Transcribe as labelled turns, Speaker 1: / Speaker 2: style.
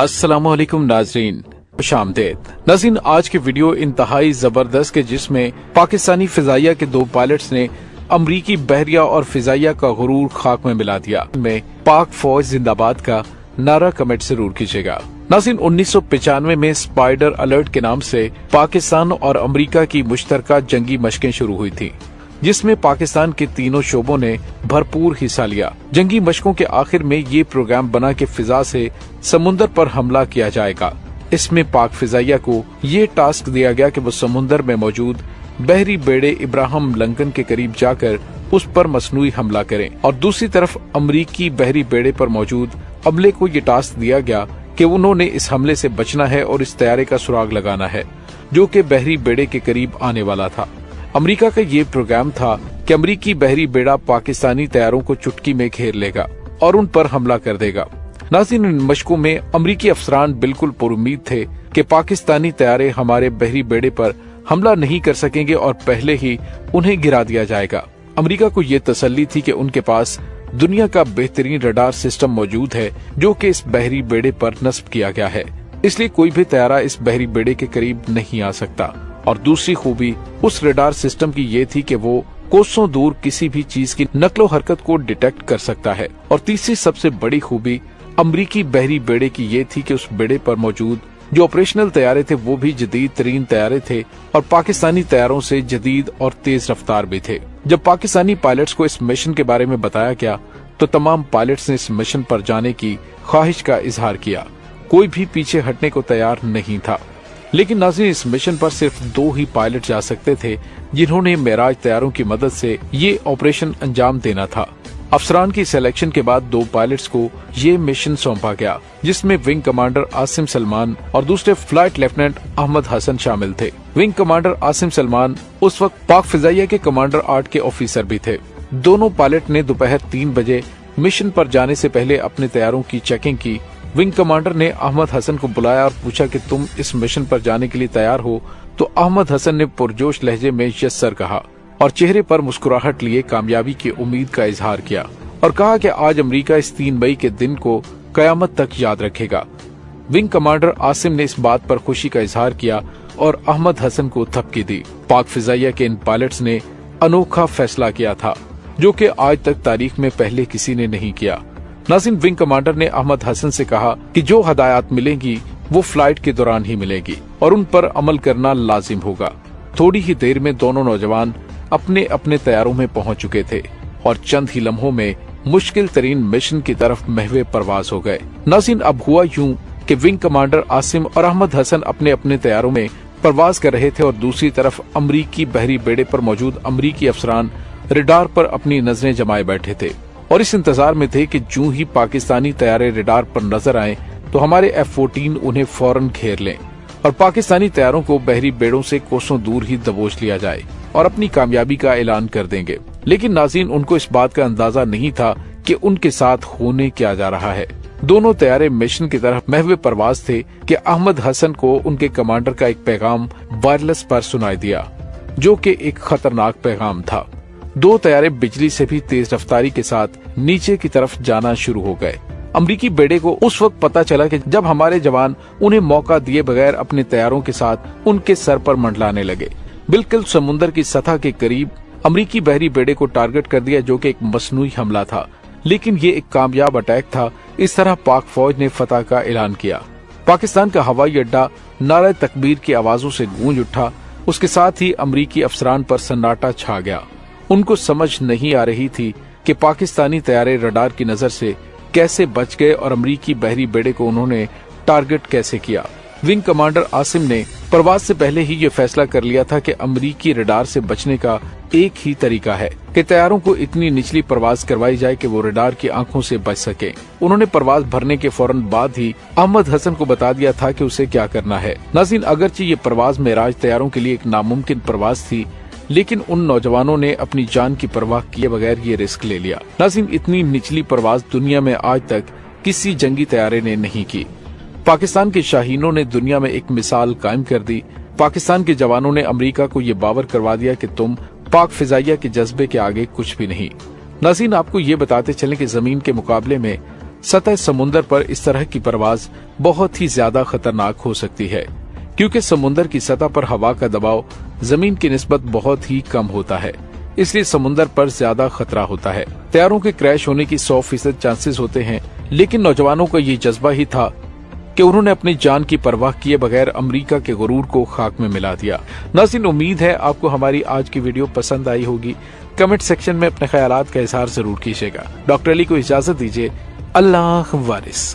Speaker 1: अस्सलामुअलैकुम नाजरीन, खुशामदीद। नाज़रीन, आज की वीडियो इंतहाई जबरदस्त के जिसमें पाकिस्तानी फिजाइया के 2 पायलट्स ने अमरीकी बहरिया और फिजाइया का गुरूर खाक में मिला दिया। में पाक फौज जिंदाबाद का नारा कमेंट जरूर कीजिएगा। नाज़रीन, 1995 में स्पाइडर अलर्ट के नाम से पाकिस्तान और अमरीका की मुश्तरका जंगी मशकें शुरू हुई थी, जिसमें पाकिस्तान के तीनों शोबों ने भरपूर हिस्सा लिया। जंगी मशकों के आखिर में ये प्रोग्राम बना कि फिजा से समुद्र पर हमला किया जाएगा। इसमें पाक फिजाइया को ये टास्क दिया गया कि वो समुद्र में मौजूद बहरी बेड़े इब्राहिम लिंकन के करीब जाकर उस पर मसनूई हमला करें, और दूसरी तरफ अमरीकी बहरी बेड़े पर मौजूद अमले को ये टास्क दिया गया कि उन्होंने इस हमले से बचना है और इस तैयारे का सुराग लगाना है जो कि बहरी बेड़े के करीब आने वाला था। अमेरिका का ये प्रोग्राम था कि अमरीकी बहरी बेड़ा पाकिस्तानी तैयारों को चुटकी में घेर लेगा और उन पर हमला कर देगा। नाज़रीन, इन मशकों में अमरीकी अफसरान बिल्कुल पुरुम्मीद थे कि पाकिस्तानी तैयारे हमारे बहरी बेड़े पर हमला नहीं कर सकेंगे और पहले ही उन्हें गिरा दिया जाएगा। अमरीका को ये तसल्ली थी कि उनके पास दुनिया का बेहतरीन रडार सिस्टम मौजूद है जो कि इस बहरी बेड़े पर नस्ब किया गया है, इसलिए कोई भी तैयारा इस बहरी बेड़े के करीब नहीं आ सकता। और दूसरी खूबी उस रडार सिस्टम की ये थी कि वो कोसों दूर किसी भी चीज की नकलो हरकत को डिटेक्ट कर सकता है। और तीसरी सबसे बड़ी खूबी अमरीकी बहरी बेड़े की ये थी कि उस बेड़े पर मौजूद जो ऑपरेशनल तैयारे थे वो भी जदीद तरीन तैयारे थे और पाकिस्तानी तैयारों से जदीद और तेज रफ्तार भी थे। जब पाकिस्तानी पायलट्स को इस मिशन के बारे में बताया गया तो तमाम पायलट्स ने इस मिशन पर जाने की ख्वाहिश का इजहार किया। कोई भी पीछे हटने को तैयार नहीं था। लेकिन नाज़रीन, इस मिशन पर सिर्फ 2 ही पायलट जा सकते थे जिन्होंने मेराज तैयारों की मदद से ये ऑपरेशन अंजाम देना था। अफसरान की सिलेक्शन के बाद 2 पायलट्स को ये मिशन सौंपा गया, जिसमें विंग कमांडर आसिम सलमान और दूसरे फ्लाइट लेफ्टिनेंट अहमद हसन शामिल थे। विंग कमांडर आसिम सलमान उस वक्त पाक फिजाइया के कमांडर 8 के ऑफिसर भी थे। दोनों पायलट ने दोपहर 3 बजे मिशन पर जाने से पहले अपने तैयारों की चेकिंग की। विंग कमांडर ने अहमद हसन को बुलाया और पूछा कि तुम इस मिशन पर जाने के लिए तैयार हो? तो अहमद हसन ने पुरजोश लहजे में यस सर कहा और चेहरे पर मुस्कुराहट लिए कामयाबी की उम्मीद का इजहार किया और कहा कि आज अमेरिका इस 3 मई के दिन को कयामत तक याद रखेगा। विंग कमांडर आसिम ने इस बात पर खुशी का इजहार किया और अहमद हसन को थपकी दी। पाक फिजाइया के इन पायलट्स ने अनोखा फैसला किया था जो कि आज तक तारीख में पहले किसी ने नहीं किया। नाज़रीन, विंग कमांडर ने अहमद हसन से कहा कि जो हदायत मिलेंगी वो फ्लाइट के दौरान ही मिलेगी और उन पर अमल करना लाजिम होगा। थोड़ी ही देर में दोनों नौजवान अपने अपने तैयारों में पहुंच चुके थे और चंद ही लम्हों में मुश्किल तरीन मिशन की तरफ महवे परवाज हो गए। नाज़रीन, अब हुआ यूं कि विंग कमांडर आसिम और अहमद हसन अपने अपने तैयारों में परवाज कर रहे थे और दूसरी तरफ अमरीकी बहरी बेड़े पर मौजूद अमरीकी अफसरान रडार पर अपनी नजरें जमाए बैठे थे और इस इंतजार में थे कि जूं ही पाकिस्तानी तैयारे रडार पर नजर आए तो हमारे F-14 उन्हें फौरन घेर लें और पाकिस्तानी तैयारों को बहरी बेड़ों से कोसों दूर ही दबोच लिया जाए और अपनी कामयाबी का ऐलान कर देंगे। लेकिन नाज़रीन, उनको इस बात का अंदाजा नहीं था कि उनके साथ होने क्या जा रहा है। दोनों तैयारे मिशन की तरफ महवे परवाज थे कि अहमद हसन को उनके कमांडर का एक पैगाम वायरलेस पर सुनाई दिया जो कि एक खतरनाक पैगाम था। 2 तैयारे बिजली से भी तेज रफ्तारी के साथ नीचे की तरफ जाना शुरू हो गए। अमरीकी बेड़े को उस वक्त पता चला कि जब हमारे जवान उन्हें मौका दिए बगैर अपने तैयारों के साथ उनके सर पर मंडलाने लगे। बिल्कुल समुद्र की सतह के करीब अमरीकी बहरी बेड़े को टारगेट कर दिया जो कि एक मसनूई हमला था, लेकिन ये एक कामयाब अटैक था। इस तरह पाक फौज ने फतह का ऐलान किया। पाकिस्तान का हवाई अड्डा नारे तकबीर की आवाजों से गूंज उठा। उसके साथ ही अमरीकी अफसरान पर सन्नाटा छा गया। उनको समझ नहीं आ रही थी कि पाकिस्तानी तैयारे रडार की नजर से कैसे बच गए और अमरीकी बहरी बेड़े को उन्होंने टारगेट कैसे किया। विंग कमांडर आसिम ने परवाज से पहले ही ये फैसला कर लिया था कि अमरीकी रडार से बचने का एक ही तरीका है कि तैयारों को इतनी निचली परवाज करवाई जाए कि वो रडार की आंखों से बच सके। उन्होंने परवाज भरने के फौरन बाद ही अहमद हसन को बता दिया था कि उसे क्या करना है। नाज़रीन, अगरचे ये परवाज मेराज तैयारों के लिए एक नामुमकिन परवाज थी, लेकिन उन नौजवानों ने अपनी जान की परवाह किए बगैर ये रिस्क ले लिया। नाज़रीन, इतनी निचली परवाज दुनिया में आज तक किसी जंगी तैयारे ने नहीं की। पाकिस्तान के शाहीनों ने दुनिया में एक मिसाल कायम कर दी। पाकिस्तान के जवानों ने अमेरिका को ये बावर करवा दिया कि तुम पाक फिजाइया के जज्बे के आगे कुछ भी नहीं। नाज़रीन, आपको ये बताते चलें कि जमीन के मुकाबले में सतह समुन्दर पर इस तरह की परवाज बहुत ही ज्यादा खतरनाक हो सकती है, क्योंकि समुन्दर की सतह पर हवा का दबाव जमीन की निस्बत बहुत ही कम होता है, इसलिए समुन्दर पर ज्यादा खतरा होता है। तैयारों के क्रैश होने की 100% चांसेस होते हैं, लेकिन नौजवानों का ये जज्बा ही था कि उन्होंने अपनी जान की परवाह किए बगैर अमेरिका के गुरूर को खाक में मिला दिया। नाज़रीन, उम्मीद है आपको हमारी आज की वीडियो पसंद आई होगी। कमेंट सेक्शन में अपने ख्यालात का इजहार जरूर कीजिएगा। डॉक्टर अली को इजाजत दीजिए। अल्लाह वारिस।